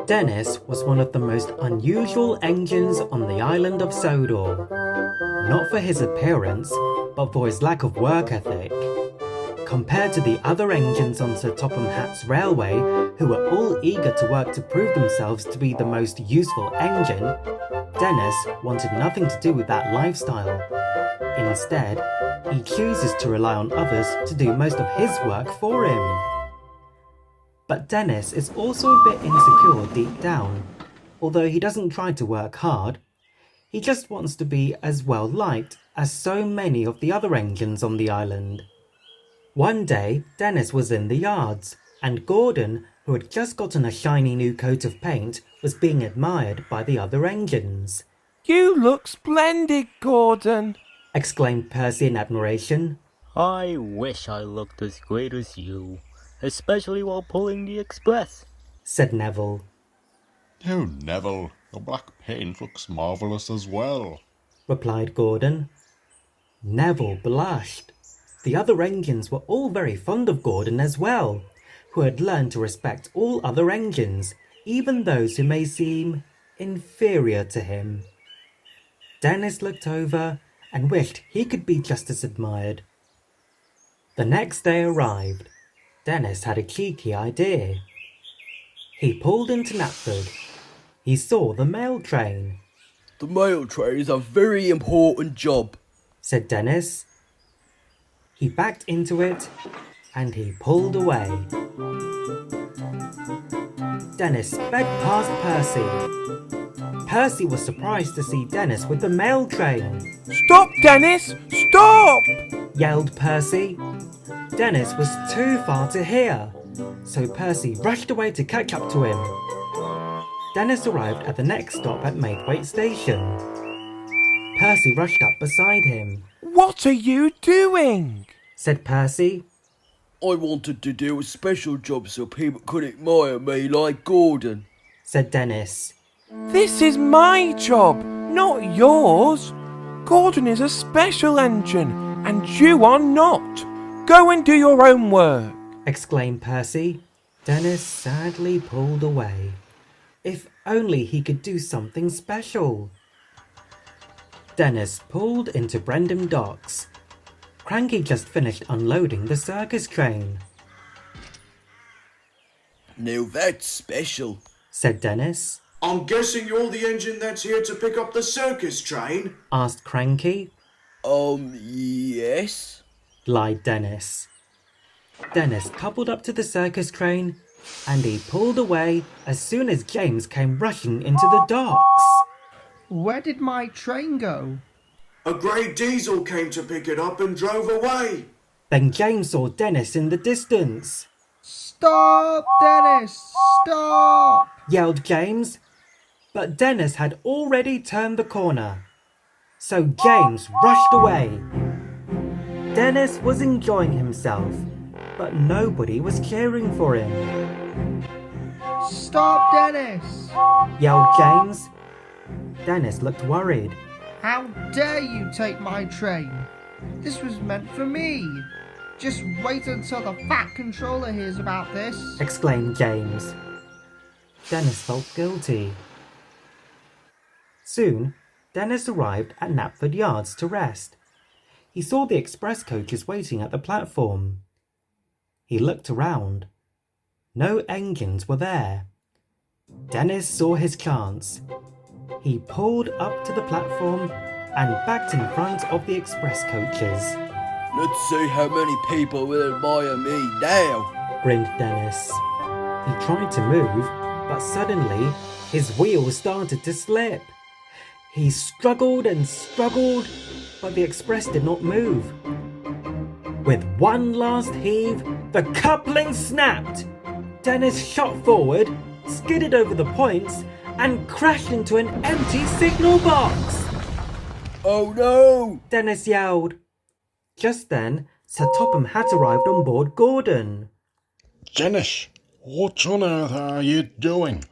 Dennis was one of the most unusual engines on the island of Sodor. Not for his appearance, but for his lack of work ethic. Compared to the other engines on Sir Topham Hatt's railway, who were all eager to work to prove themselves to be the most useful engine, Dennis wanted nothing to do with that lifestyle. Instead, he chooses to rely on others to do most of his work for him. But Dennis is also a bit insecure deep down. Although he doesn't try to work hard, he just wants to be as well liked as so many of the other engines on the island. One day, Dennis was in the yards, and Gordon, who had just gotten a shiny new coat of paint, was being admired by the other engines. "You look splendid, Gordon," exclaimed Percy in admiration. "I wish I looked as great as you, especially while pulling the express," said Neville. "Oh, Neville, your black paint looks marvellous as well," replied Gordon. Neville blushed. The other engines were all very fond of Gordon as well, who had learned to respect all other engines, even those who may seem inferior to him. Dennis looked over and wished he could be just as admired. The next day arrived. Dennis had a cheeky idea. He pulled into Knapford. He saw the mail train. "The mail train is a very important job," said Dennis. He backed into it and he pulled away. Dennis sped past Percy. Percy was surprised to see Dennis with the mail train. "Stop, Dennis! Stop!" yelled Percy. Dennis was too far to hear, so Percy rushed away to catch up to him. Dennis arrived at the next stop at Maidwaite Station. Percy rushed up beside him. "What are you doing?" said Percy. "I wanted to do a special job so people could admire me like Gordon," said Dennis. "This is my job, not yours. Gordon is a special engine, and you are not. Go and do your own work," exclaimed Percy. Dennis sadly pulled away. If only he could do something special. Dennis pulled into Brendam Docks. Cranky just finished unloading the circus train. "Now that's special," said Dennis. "I'm guessing you're the engine that's here to pick up the circus train?" asked Cranky. Yes," lied Dennis. Dennis coupled up to the circus train and he pulled away as soon as James came rushing into the docks. "Where did my train go?" "A grey diesel came to pick it up and drove away." Then James saw Dennis in the distance. "Stop, Dennis! Stop!" yelled James. But Dennis had already turned the corner. So James rushed away. Dennis was enjoying himself, but nobody was cheering for him. "Stop, Dennis!" yelled James. Dennis looked worried. "How dare you take my train? This was meant for me. Just wait until the fat controller hears about this," exclaimed James. Dennis felt guilty. Soon, Dennis arrived at Knapford Yards to rest. He saw the express coaches waiting at the platform. He looked around. No engines were there. Dennis saw his chance. He pulled up to the platform and backed in front of the express coaches. "Let's see how many people will admire me now," grinned Dennis. He tried to move, but suddenly his wheels started to slip. He struggled and struggled, but the express did not move. With one last heave, the coupling snapped. Dennis shot forward, skidded over the points, and crashed into an empty signal box. "Oh no!" Dennis yelled. Just then, Sir Topham Hatt arrived on board Gordon. "Dennis, what on earth are you doing?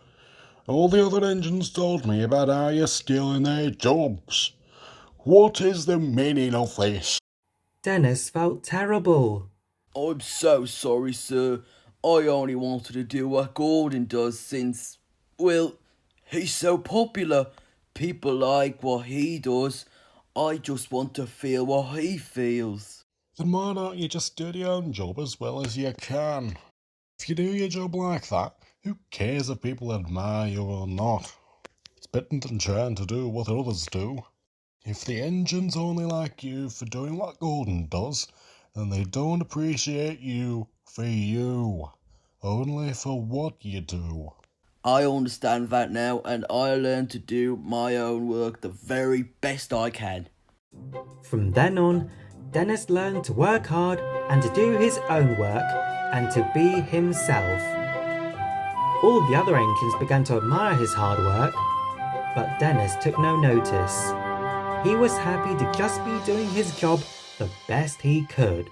All the other engines told me about how you're stealing their jobs. What is the meaning of this?" Dennis felt terrible. "I'm so sorry, sir. I only wanted to do what Gordon does since Well, he's so popular. People like what he does. I just want to feel what he feels. Then why don't you just do your own job as well as you can? If you do your job like that, who cares if people admire you or not? It's better than trying to do what others do. If the engines only like you for doing what Gordon does, then they don't appreciate you for you, only for what you do. I understand that now, and I learn to do my own work the very best I can. From then on, Dennis learned to work hard and to do his own work and to be himself. All the other engines began to admire his hard work, but Dennis took no notice. He was happy to just be doing his job the best he could.